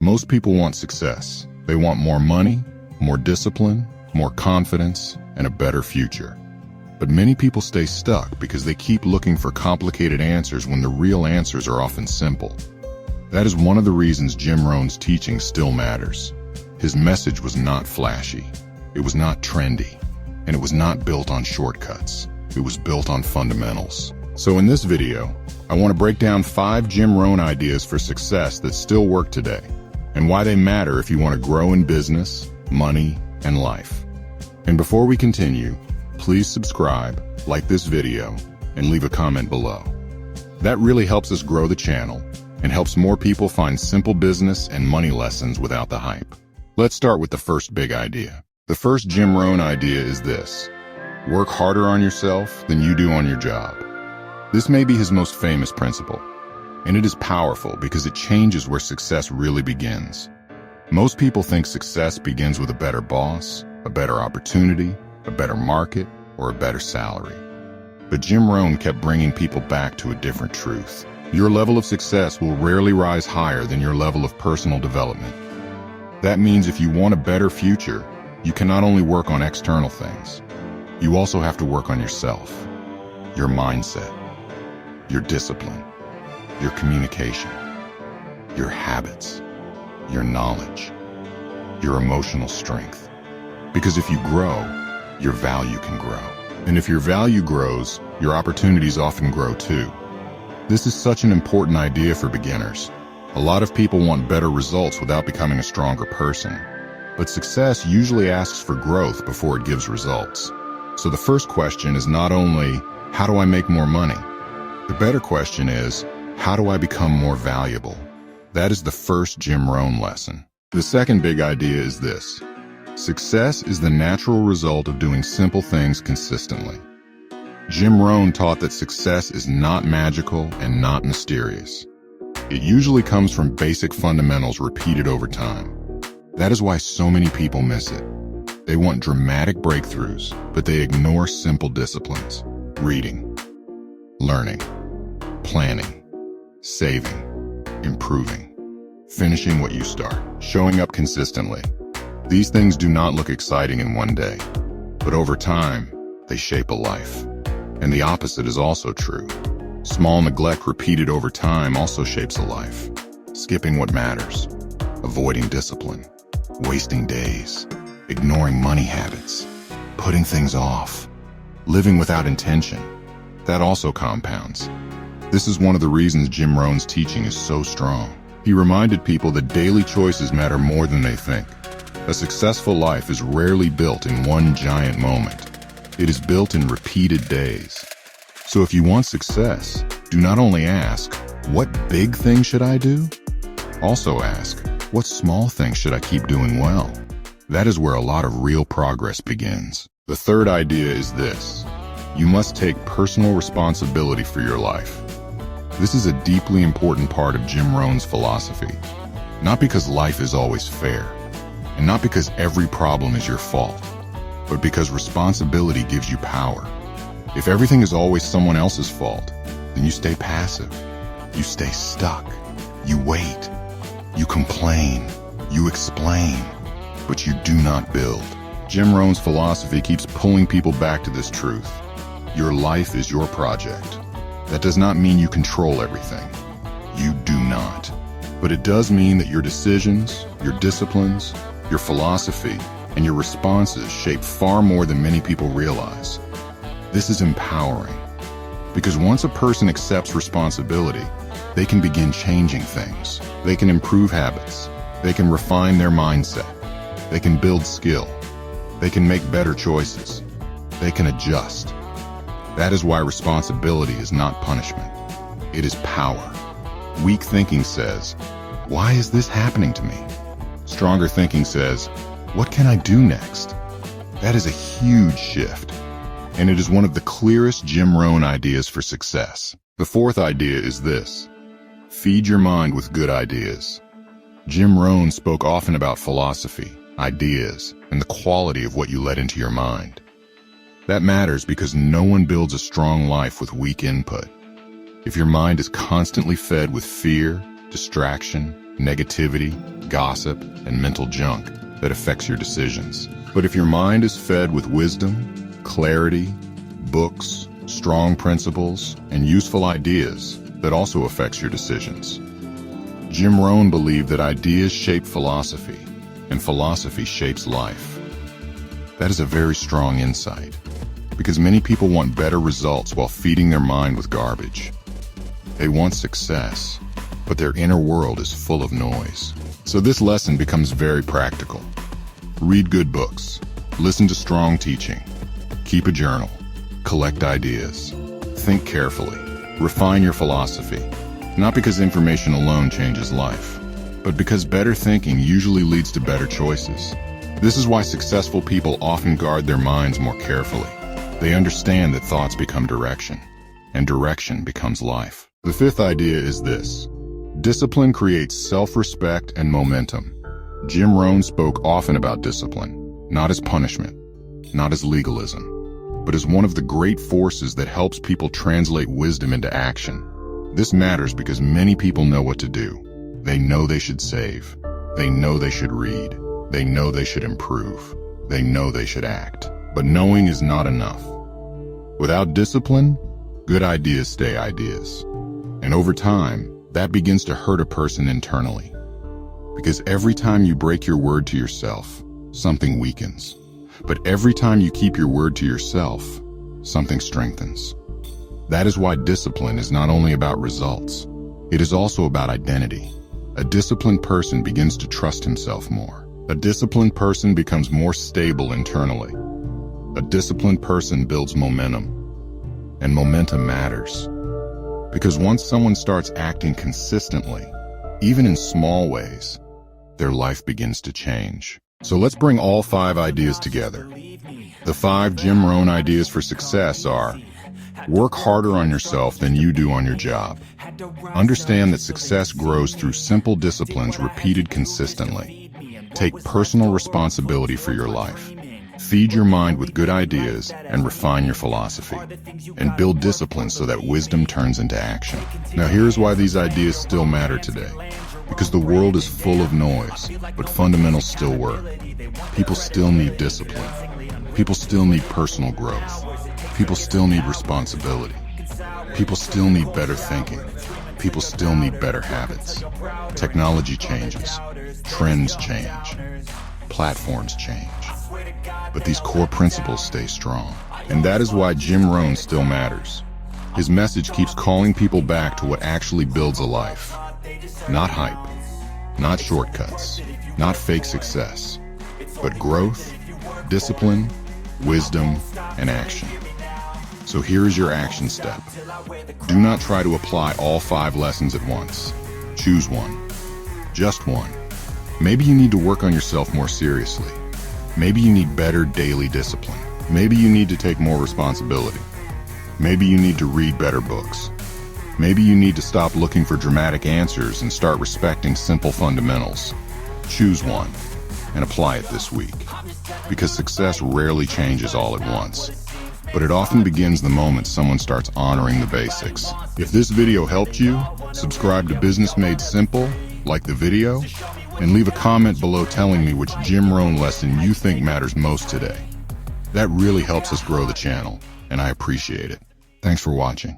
Most people want success. They want more money, more discipline, more confidence, and a better future. But many people stay stuck because they keep looking for complicated answers when the real answers are often simple. That is one of the reasons Jim Rohn's teaching still matters. His message was not flashy. It was not trendy. And it was not built on shortcuts. It was built on fundamentals. So in this video, I want to break down 5 Jim Rohn ideas for success that still work today, and why they matter if you want to grow in business, money, and life. And before we continue, please subscribe, like this video, and leave a comment below. That really helps us grow the channel and helps more people find simple business and money lessons without the hype. Let's start with the first big idea. The first Jim Rohn idea is this: work harder on yourself than you do on your job. This may be his most famous principle, and it is powerful because it changes where success really begins. Most people think success begins with a better boss, a better opportunity, a better market, or a better salary. But Jim Rohn kept bringing people back to a different truth. Your level of success will rarely rise higher than your level of personal development. That means if you want a better future, you can not only work on external things, you also have to work on yourself, your mindset, your discipline, your communication, your habits, your knowledge, your emotional strength. Because if you grow, your value can grow. And if your value grows, your opportunities often grow too. This is such an important idea for beginners. A lot of people want better results without becoming a stronger person. But success usually asks for growth before it gives results. So the first question is not only, how do I make more money? The better question is, how do I become more valuable? That is the first Jim Rohn lesson. The second big idea is this: success is the natural result of doing simple things consistently. Jim Rohn taught that success is not magical and not mysterious. It usually comes from basic fundamentals repeated over time. That is why so many people miss it. They want dramatic breakthroughs, but they ignore simple disciplines: reading, learning, planning, saving, improving, finishing what you start, showing up consistently. These things do not look exciting in one day, but over time, they shape a life. And the opposite is also true. Small neglect repeated over time also shapes a life. Skipping what matters, avoiding discipline, wasting days, ignoring money habits, putting things off, living without intention. That also compounds. This is one of the reasons Jim Rohn's teaching is so strong. He reminded people that daily choices matter more than they think. A successful life is rarely built in one giant moment. It is built in repeated days. So if you want success, do not only ask, what big thing should I do? Also ask, what small things should I keep doing well? That is where a lot of real progress begins. The third idea is this: you must take personal responsibility for your life. This is a deeply important part of Jim Rohn's philosophy. Not because life is always fair, and not because every problem is your fault, but because responsibility gives you power. If everything is always someone else's fault, then you stay passive, you stay stuck, you wait, you complain, you explain, but you do not build. Jim Rohn's philosophy keeps pulling people back to this truth. Your life is your project. That does not mean you control everything. You do not. But it does mean that your decisions, your disciplines, your philosophy, and your responses shape far more than many people realize. This is empowering, because once a person accepts responsibility, they can begin changing things. They can improve habits. They can refine their mindset. They can build skill. They can make better choices. They can adjust. That is why responsibility is not punishment. It is power. Weak thinking says, why is this happening to me? Stronger thinking says, what can I do next? That is a huge shift, and it is one of the clearest Jim Rohn ideas for success. The fourth idea is this: feed your mind with good ideas. Jim Rohn spoke often about philosophy, ideas, and the quality of what you let into your mind. That matters because no one builds a strong life with weak input. If your mind is constantly fed with fear, distraction, negativity, gossip, and mental junk that affects your decisions. But if your mind is fed with wisdom, clarity, books, strong principles, and useful ideas, that also affects your decisions. Jim Rohn believed that ideas shape philosophy, and philosophy shapes life. That is a very strong insight, because many people want better results while feeding their mind with garbage. They want success, but their inner world is full of noise. So this lesson becomes very practical. Read good books, listen to strong teaching, keep a journal, collect ideas, think carefully, refine your philosophy, not because information alone changes life, but because better thinking usually leads to better choices. This is why successful people often guard their minds more carefully. They understand that thoughts become direction, and direction becomes life. The fifth idea is this: discipline creates self-respect and momentum. Jim Rohn spoke often about discipline, not as punishment, not as legalism, but as one of the great forces that helps people translate wisdom into action. This matters because many people know what to do. They know they should save. They know they should read. They know they should improve. They know they should act. But knowing is not enough. Without discipline, good ideas stay ideas. And over time, that begins to hurt a person internally. Because every time you break your word to yourself, something weakens. But every time you keep your word to yourself, something strengthens. That is why discipline is not only about results, it is also about identity. A disciplined person begins to trust himself more. A disciplined person becomes more stable internally. A disciplined person builds momentum. And momentum matters. Because once someone starts acting consistently, even in small ways, their life begins to change. So let's bring all 5 ideas together. The 5 Jim Rohn ideas for success are: work harder on yourself than you do on your job. Understand that success grows through simple disciplines repeated consistently. Take personal responsibility for your life. Feed your mind with good ideas and refine your philosophy. And build discipline so that wisdom turns into action. Now here's why these ideas still matter today. Because the world is full of noise, but fundamentals still work. People still need discipline. People still need personal growth. People still need responsibility. People still need better thinking. People still need better habits. Technology changes. Trends change. Platforms change. But these core principles stay strong. And that is why Jim Rohn still matters. His message keeps calling people back to what actually builds a life. Not hype, not shortcuts, not fake success, but growth, discipline, wisdom, and action. So here is your action step. Do not try to apply all 5 lessons at once. Choose one. Just one. Maybe you need to work on yourself more seriously. Maybe you need better daily discipline. Maybe you need to take more responsibility. Maybe you need to read better books. Maybe you need to stop looking for dramatic answers and start respecting simple fundamentals. Choose one and apply it this week. Because success rarely changes all at once, but it often begins the moment someone starts honoring the basics. If this video helped you, subscribe to Business Made Simple, like the video, and leave a comment below telling me which Jim Rohn lesson you think matters most today. That really helps us grow the channel, and I appreciate it. Thanks for watching.